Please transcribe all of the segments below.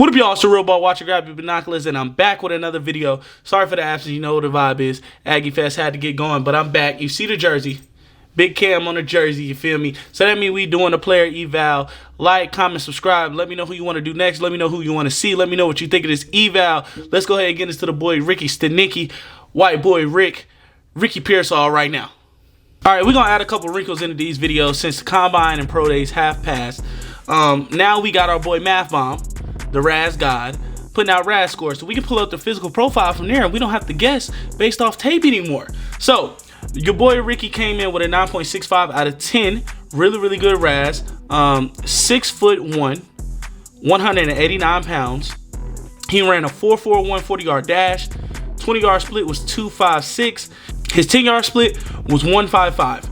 What up, y'all? It's the Real Ball Watcher. Grab your binoculars, and I'm back with another video. Sorry for the absence. You know what the vibe is. Aggie Fest had to get going, but I'm back. You see the jersey. Big Cam on the jersey, you feel me? So that means we doing a player eval. Like, comment, subscribe. Let me know who you want to do next. Let me know who you want to see. Let me know what you think of this eval. Let's go ahead and get into the boy Ricky Stanicki, white boy Ricky Pearsall right now. All right, we're going to add a couple wrinkles into these videos since the Combine and Pro Days have passed. Now we got our boy Math Bomb, the Raz God, putting out Raz scores, so we can pull up the physical profile from there and we don't have to guess based off tape anymore. So your boy Ricky came in with a 9.65 out of 10. Really good Raz. 6'1", 189 pounds. He ran a 4.41 40-yard dash. 20-yard split was 2.56. His 10-yard split was 1.55.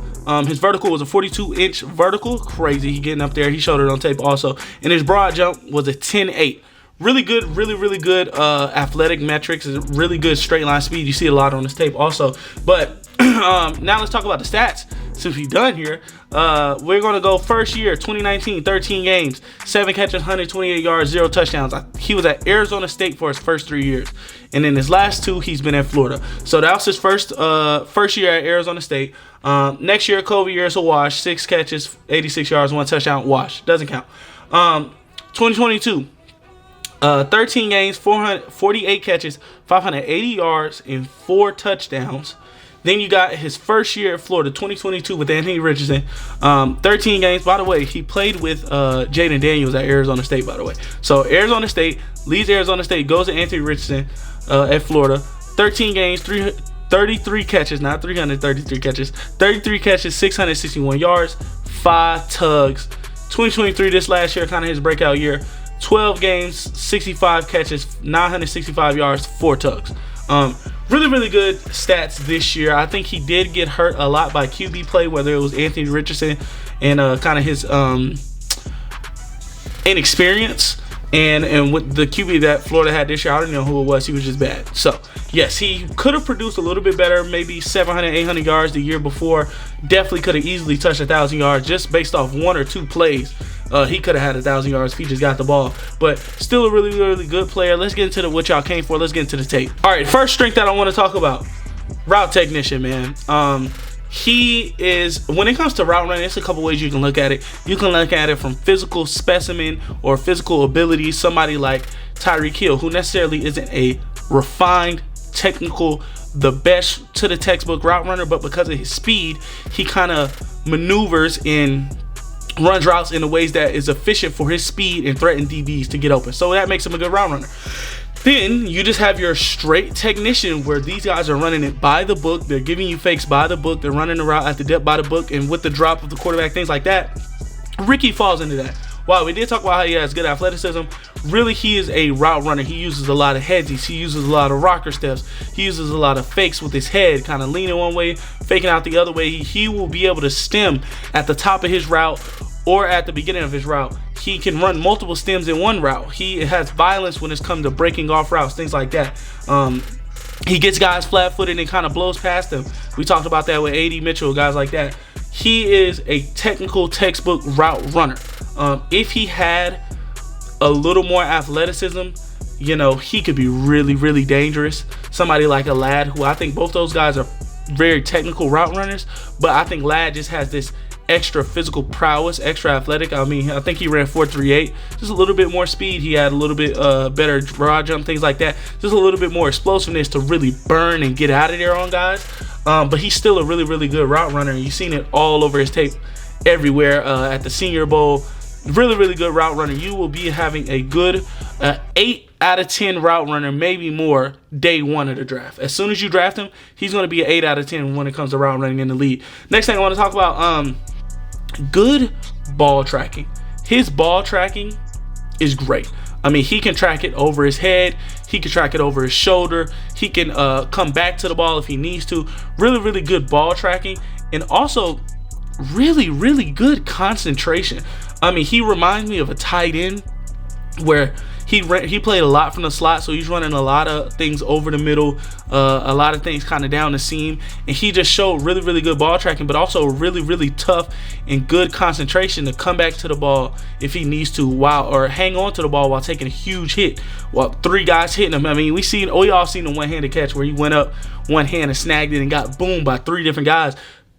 His vertical was a 42-inch vertical. Crazy. He getting up there. He showed it on tape also. And his broad jump was a 10.8. Really good, really good athletic metrics. Really good straight line speed. You see a lot on this tape also. But now let's talk about the stats. Since we're done here, we're going to go first year, 2019, 13 games, 7 catches, 128 yards, 0 touchdowns. He was at Arizona State for his first 3 years. And in his last 2, he's been at Florida. So that was his first year at Arizona State. Next year, COVID year is a wash. 6 catches, 86 yards, 1 touchdown, wash. Doesn't count. 2022, 13 games, 448 catches, 580 yards, and 4 touchdowns. Then you got his first year at Florida, 2022, with Anthony Richardson. 13 games. By the way, he played with Jaden Daniels at Arizona State, by the way. So Arizona State, leaves Arizona State, goes to Anthony Richardson at Florida. 13 games, 33 catches, not 333 catches. 33 catches, 661 yards, 5 tugs. 2023, this last year, kind of his breakout year. 12 games, 65 catches, 965 yards, 4 tugs. Really good stats this year. I think he did get hurt a lot by QB play, whether it was Anthony Richardson and kind of his inexperience. And with the QB that Florida had this year, I don't know who it was. He was just bad. So, yes, he could have produced a little bit better, maybe 700, 800 yards the year before. Definitely could have easily touched 1,000 yards just based off 1 or 2 plays. He could have had 1,000 yards if he just got the ball. But still a really good player. Let's get into what y'all came for. Let's get into the tape. All right, first strength that I want to talk about, route technician, man. He is, when it comes to route running, there's a couple ways you can look at it. You can look at it from physical specimen or physical ability. Somebody like Tyreek Hill, who necessarily isn't a refined, technical, the best to the textbook route runner, but because of his speed, he kind of maneuvers in runs routes in the ways that is efficient for his speed and threaten DBs to get open. So that makes him a good route runner. Then you just have your straight technician, where these guys are running it by the book. They're giving you fakes by the book. They're running the route at the depth by the book, and with the drop of the quarterback, things like that. Ricky falls into that. While we did talk about how he has good athleticism, really he is a route runner. He uses a lot of headsies. He uses a lot of rocker steps. He uses a lot of fakes with his head, kind of leaning one way, faking out the other way. He will be able to stem at the top of his route or at the beginning of his route. He can run multiple stems in one route. He has violence when it's come to breaking off routes, things like that. He gets guys flat-footed and kind of blows past them. We talked about that with A.D. Mitchell, guys like that. He is a technical textbook route runner. If he had a little more athleticism, you know, he could be really dangerous. Somebody like a Ladd, who I think both those guys are very technical route runners, but I think Ladd just has this extra physical prowess, extra athletic. I mean, I think he ran 4.38, just a little bit more speed. He had a little bit better broad jump, things like that. Just a little bit more explosiveness to really burn and get out of there on guys. But he's still a really good route runner. You've seen it all over his tape everywhere at the Senior Bowl. Really good route runner. You will be having a good 8 out of 10 route runner, maybe more, day 1 of the draft. As soon as you draft him, he's going to be an 8 out of 10 when it comes to route running in the league. Next thing I want to talk about, good ball tracking. His ball tracking is great. I mean, he can track it over his head. He can track it over his shoulder. He can come back to the ball if he needs to. Really good ball tracking. And also really good concentration. I mean, he reminds me of a tight end where He played a lot from the slot, so he's running a lot of things over the middle, a lot of things kind of down the seam, and he just showed really, really good ball tracking, but also really, really tough and good concentration to come back to the ball if he needs to, or hang on to the ball while taking a huge hit, while 3 guys hitting him. I mean, we all seen the one-handed catch where he went up one hand and snagged it and got boomed by 3 different guys.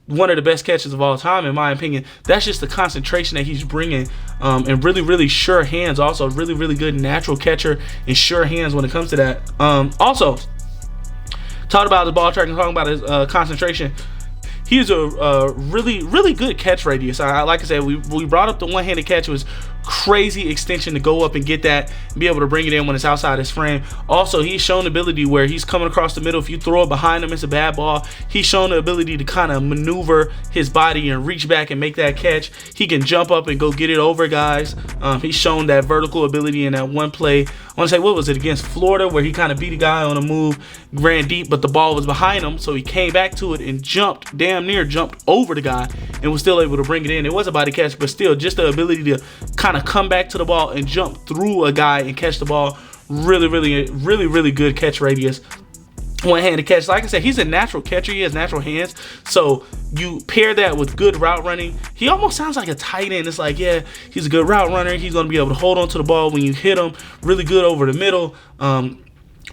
One of the best catches of all time, in my opinion. That's just the concentration that he's bringing, and really, really sure hands. Also, really, really good natural catcher and sure hands when it comes to that. Also, talked about his ball tracking, talking about his concentration. He's a really, really good catch radius. Like I said, we brought up the one-handed catch. It was crazy extension to go up and get that and be able to bring it in when it's outside his frame. Also, he's shown the ability where he's coming across the middle. If you throw it behind him, it's a bad ball. He's shown the ability to kind of maneuver his body and reach back and make that catch. He can jump up and go get it over guys. He's shown that vertical ability in that one play. I want to say, what was it, against Florida, where he kind of beat a guy on a move, ran deep, but the ball was behind him, so he came back to it and damn near jumped over the guy and was still able to bring it in. It was a body catch, but still, just the ability to kind of come back to the ball and jump through a guy and catch the ball. Really, really, really, really good catch radius. One-handed catch. Like I said, he's a natural catcher. He has natural hands. So you pair that with good route running. He almost sounds like a tight end. It's like, yeah, he's a good route runner. He's going to be able to hold on to the ball when you hit him. Really good over the middle.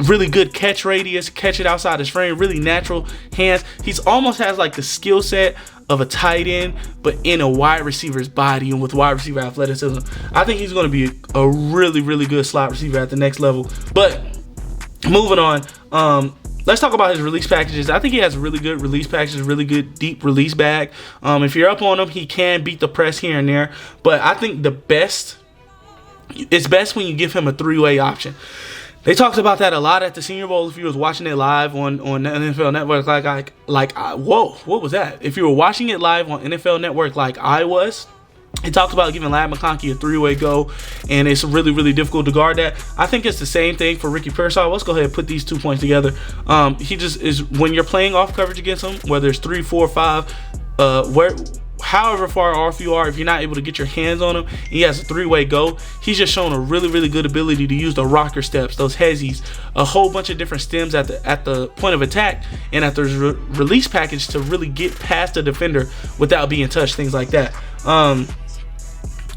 Really good catch radius. Catch it outside his frame. Really natural hands. He's almost has like the skill set of a tight end, but in a wide receiver's body and with wide receiver athleticism. I think he's going to be a really, really good slot receiver at the next level. But moving on, let's talk about his release packages. I think he has really good release packages, really good deep release bag. If you're up on him, he can beat the press here and there. But I think it's best when you give him a 3-way option. They talked about that a lot at the Senior Bowl. If you was watching it live on the NFL Network, whoa, what was that? If you were watching it live on NFL Network like I was, he talked about giving Ladd McConkey a 3-way go, and it's really, really difficult to guard that. I think it's the same thing for Ricky Pearsall. Let's go ahead and put these 2 points together. He just is, when you're playing off coverage against him, whether it's 3, 4, 5, however far off you are, if you're not able to get your hands on him, he has a 3-way go. He's just shown a really, really good ability to use the rocker steps, those hezzies, a whole bunch of different stems at the point of attack and at the release package to really get past the defender without being touched, things like that.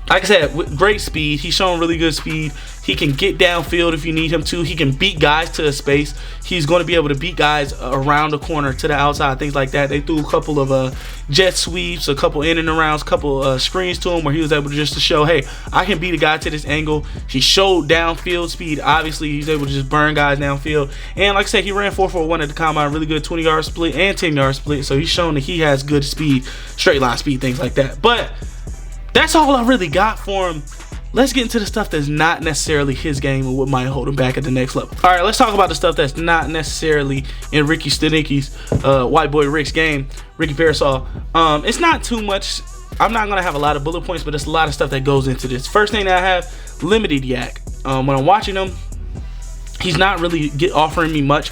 Like I said, with great speed. He's shown really good speed. He can get downfield if you need him to. He can beat guys to a space. He's going to be able to beat guys around the corner to the outside, things like that. They threw a couple of jet sweeps, a couple in and arounds, a couple screens to him where he was able to just to show, hey, I can beat a guy to this angle. He showed downfield speed. Obviously, he's able to just burn guys downfield. And like I said, he ran 4.41 at the combine, really good 20-yard split and 10-yard split. So he's shown that he has good speed, straight line speed, things like that. But that's all I really got for him. Let's get into the stuff that's not necessarily his game and what might hold him back at the next level. All right, let's talk about the stuff that's not necessarily in Ricky Stanicki's white boy Rick's game, Ricky Pearsall. It's not too much. I'm not going to have a lot of bullet points, but there's a lot of stuff that goes into this. First thing that I have, limited yak. When I'm watching him, he's not really offering me much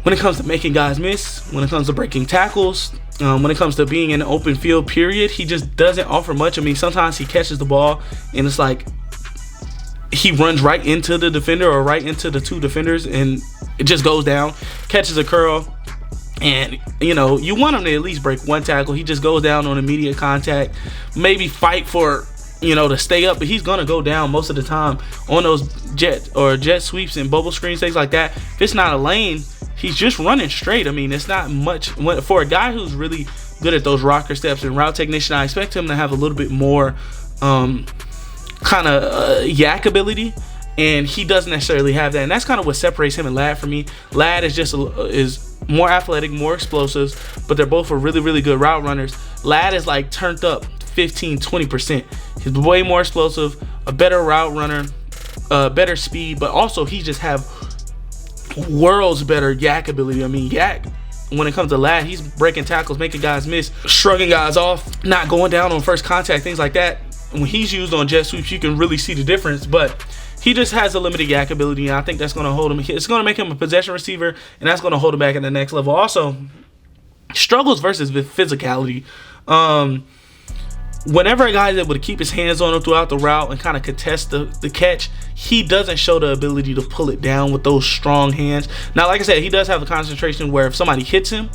when it comes to making guys miss, when it comes to breaking tackles, when it comes to being in an open field, period. He just doesn't offer much. I mean, sometimes he catches the ball and it's like he runs right into the defender or right into the 2 defenders and it just goes down, catches a curl, and you know, you want him to at least break 1 tackle. He just goes down on immediate contact, maybe fight for, you know, to stay up, but he's gonna go down most of the time on those jet sweeps and bubble screens, things like that. If it's not a lane, he's just running straight. I mean, it's not much for a guy who's really good at those rocker steps and route technician. I expect him to have a little bit more kind of yak ability, and he doesn't necessarily have that, and that's kind of what separates him and Ladd for me. Ladd is just is more athletic, more explosive, but they're both really, really good route runners. Ladd is like turned up 15-20%. He's way more explosive, a better route runner, better speed, but also he just have worlds better yak ability. I mean, yak, when it comes to Ladd, he's breaking tackles, making guys miss, shrugging guys off, not going down on first contact, things like that. When he's used on jet sweeps, you can really see the difference, but he just has a limited yak ability, and I think that's going to hold him. It's going to make him a possession receiver, and that's going to hold him back at the next level. Also, struggles versus physicality. Whenever a guy is able to keep his hands on him throughout the route and kind of contest the catch, he doesn't show the ability to pull it down with those strong hands. Now, like I said, he does have the concentration where if somebody hits him,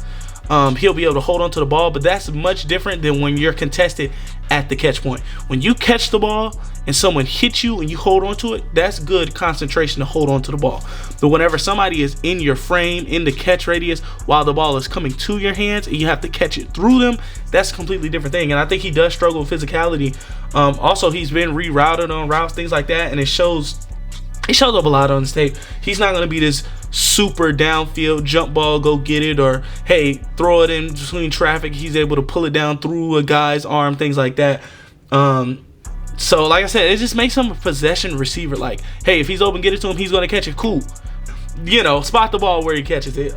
he'll be able to hold on to the ball, but that's much different than when you're contested at the catch point. When you catch the ball and someone hits you and you hold on to it, that's good concentration to hold on to the ball. But whenever somebody is in your frame, in the catch radius, while the ball is coming to your hands and you have to catch it through them, that's a completely different thing. And I think he does struggle with physicality. Also, he's been rerouted on routes, things like that, and it shows up a lot on his tape. He's not going to be this super downfield jump ball, go get it, or hey, throw it in between traffic. He's able to pull it down through a guy's arm, things like that. So like I said, it just makes him a possession receiver. Like, hey, if he's open, get it to him, he's going to catch it. Cool. You know, spot the ball where he catches it.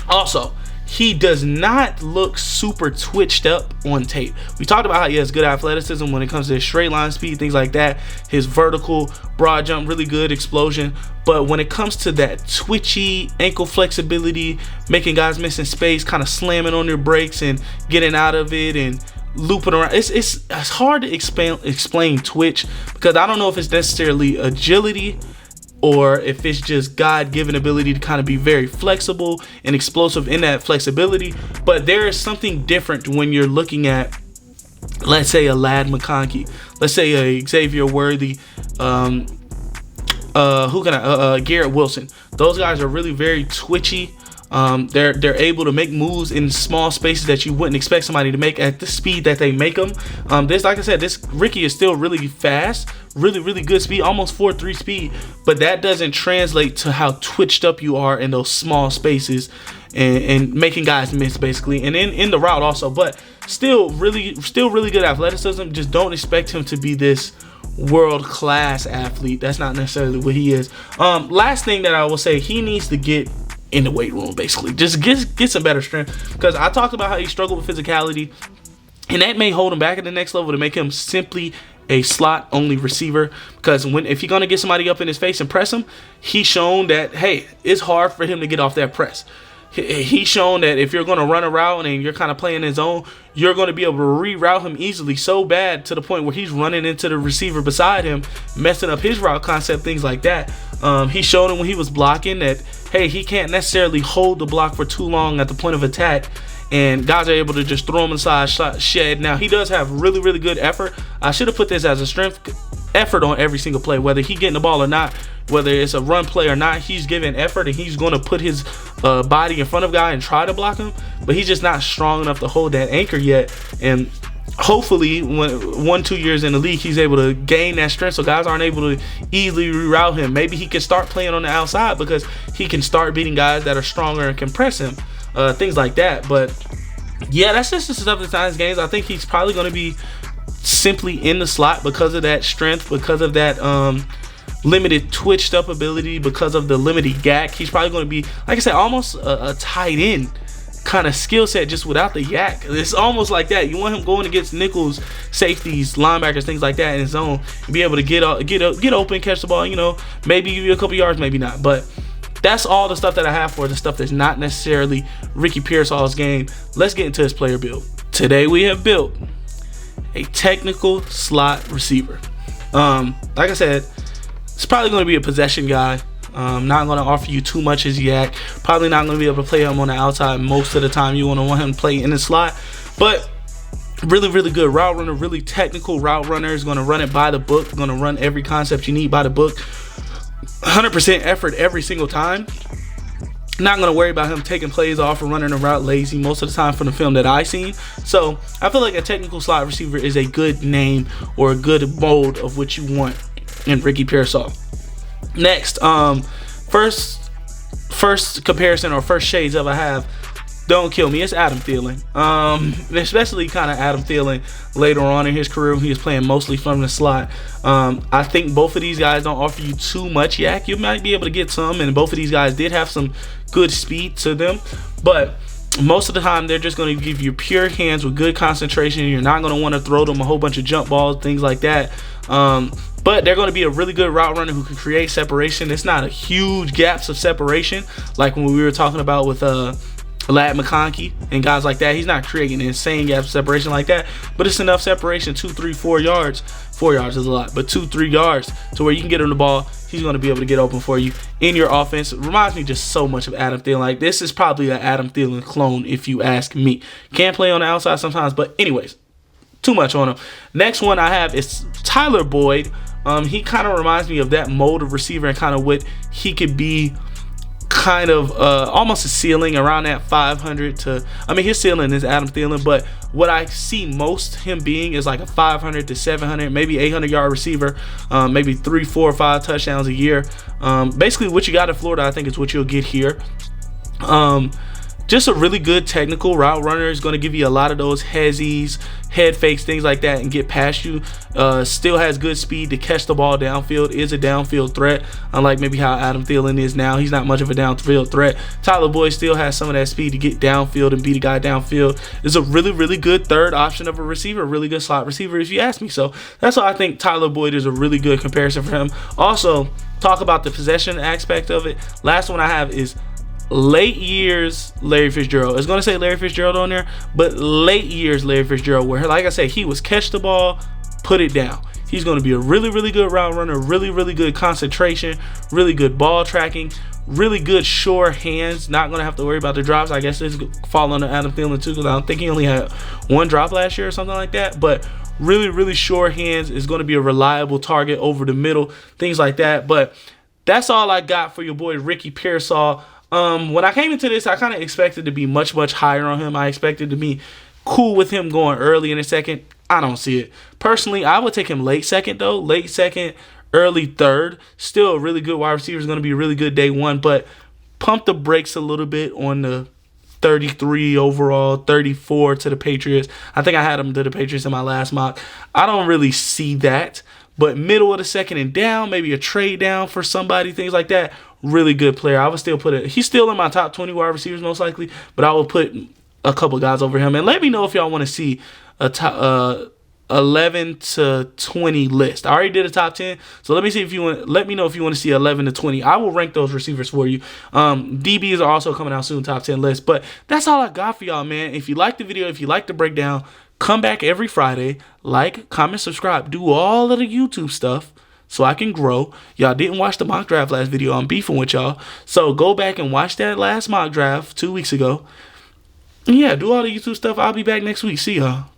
Also, he does not look super twitched up on tape. We talked about how he has good athleticism when it comes to his straight line speed, things like that. His vertical broad jump, really good explosion. But when it comes to that twitchy ankle flexibility, making guys miss in space, kind of slamming on their brakes and getting out of it and looping around, it's hard to explain twitch, because I don't know if it's necessarily agility or if it's just God-given ability to kind of be very flexible and explosive in that flexibility. But there is something different when you're looking at, let's say, a Ladd McConkey, let's say a Xavier Worthy, Garrett Wilson. Those guys are really very twitchy. They're able to make moves in small spaces that you wouldn't expect somebody to make at the speed that they make them. Like I said, this Ricky is still really fast, really good speed, almost 4.3 speed, but that doesn't translate to how twitched up you are in those small spaces and making guys miss, basically, and in the route also. But still really good athleticism. Just don't expect him to be this world-class athlete. That's not necessarily what he is. Last thing that I will say, he needs to get in the weight room, basically. Just get some better strength, because I talked about how he struggled with physicality, and that may hold him back at the next level to make him simply a slot only receiver. Because if you're gonna get somebody up in his face and press him, he's shown that, hey, it's hard for him to get off that press. He's shown that if you're going to run a route and you're kind of playing his zone, you're going to be able to reroute him easily, so bad to the point where he's running into the receiver beside him, messing up his route concept, things like that. He showed him when he was blocking that, hey, he can't necessarily hold the block for too long at the point of attack, and guys are able to just throw him inside shed. Now, he does have really good effort. I should have put this as a strength effort on every single play, whether he getting the ball or not, whether it's a run play or not. He's giving effort, and he's going to put his body in front of guy and try to block him, but he's just not strong enough to hold that anchor yet. And hopefully, when 1-2 years in the league, he's able to gain that strength so guys aren't able to easily reroute him. Maybe he can start playing on the outside because he can start beating guys that are stronger and can press him, things like that. But yeah, that's just the stuff that's on his games. I think he's probably going to be simply in the slot because of that strength, because of that limited twitched up ability, because of the limited yak. He's probably going to be, like I said, almost a tight end kind of skill set, just without the yak. It's almost like that. You want him going against nickels, safeties, linebackers, things like that in his zone, and be able to get open, catch the ball, maybe give you a couple yards, maybe not. But that's all the stuff that I have for the stuff that's not necessarily Ricky Pearsall's game. Let's get into his player build. Today we have built a technical slot receiver. Like I said, it's probably going to be a possession guy. Not going to offer you too much as yak. Probably not going to be able to play him on the outside most of the time. You want him to play in the slot, but really good route runner, really technical route runner. Is going to run it by the book, going to run every concept you need by the book, 100% effort every single time. Not going to worry about him taking plays off or running a route lazy most of the time from the film that I've seen. So I feel like a technical slot receiver is a good name or a good mold of what you want in Ricky Pearsall. Next, first comparison or first shades of I have, don't kill me, it's Adam Thielen. Especially kind of Adam Thielen later on in his career when he was playing mostly from the slot. I think both of these guys don't offer you too much yak. You might be able to get some, and both of these guys did have some good speed to them, but most of the time they're just going to give you pure hands with good concentration. You're not going to want to throw them a whole bunch of jump balls, things like that. But they're going to be a really good route runner who can create separation. It's not a huge gaps of separation like when we were talking about with Lad McConkey and guys like that. He's not creating an insane gap separation like that, but it's enough separation, 2, 3, 4 yards. 4 yards is a lot, but 2, 3 yards to where you can get him the ball. He's going to be able to get open for you in your offense. Reminds me just so much of Adam Thielen. Like, this is probably an Adam Thielen clone, if you ask me. Can play on the outside sometimes, but anyways, too much on him. Next one I have is Tyler Boyd. He kind of reminds me of that mold of receiver and kind of what he could be. Kind of almost a ceiling around that 500 to, I mean, his ceiling is Adam Thielen, but what I see most him being is like a 500 to 700, maybe 800 yard receiver, maybe 3, 4, 5 touchdowns a year. Basically what you got in Florida, I think, is what you'll get here. Just a really good technical route runner. Is going to give you a lot of those hezzies, head fakes, things like that, and get past you. Still has good speed to catch the ball downfield. Is a downfield threat, unlike maybe how Adam Thielen is now. He's not much of a downfield threat. Tyler Boyd still has some of that speed to get downfield and beat a guy downfield. Is a really, really good third option of a receiver, a really good slot receiver, if you ask me. So that's why I think Tyler Boyd is a really good comparison for him. Also, talk about the possession aspect of it. Last one I have is late years Larry Fitzgerald. It's going to say Larry Fitzgerald on there, but late years Larry Fitzgerald, where, like I said, he was catch the ball, put it down. He's going to be a really, really good route runner, really, really good concentration, really good ball tracking, really good sure hands. Not going to have to worry about the drops. I guess this fall under Adam Thielen too, because I don't think he only had one drop last year or something like that. But really, really sure hands. Is going to be a reliable target over the middle, things like that. But that's all I got for your boy Ricky Pearsall. When I came into this, I kind of expected to be much, much higher on him. I expected to be cool with him going early in the second. I don't see it. Personally, I would take him late second, though. Late second, early third. Still a really good wide receiver. Is going to be a really good day one, but pump the brakes a little bit on the 33 overall, 34 to the Patriots. I think I had him to the Patriots in my last mock. I don't really see that. But middle of the second and down, maybe a trade down for somebody, things like that. Really good player. I would still put it. He's still in my top 20 wide receivers most likely, but I will put a couple guys over him. And let me know if y'all want to see a top 11 to 20 list. I already did a top 10, so let me see if you want. Let me know if you want to see 11 to 20. I will rank those receivers for you. DBs are also coming out soon, top 10 list. But that's all I got for y'all, man. If you like the video, if you like the breakdown, come back every Friday. Like, comment, subscribe. Do all of the YouTube stuff so I can grow. Y'all didn't watch the mock draft last video. I'm beefing with y'all. So go back and watch that last mock draft 2 weeks ago. And yeah, do all the YouTube stuff. I'll be back next week. See y'all.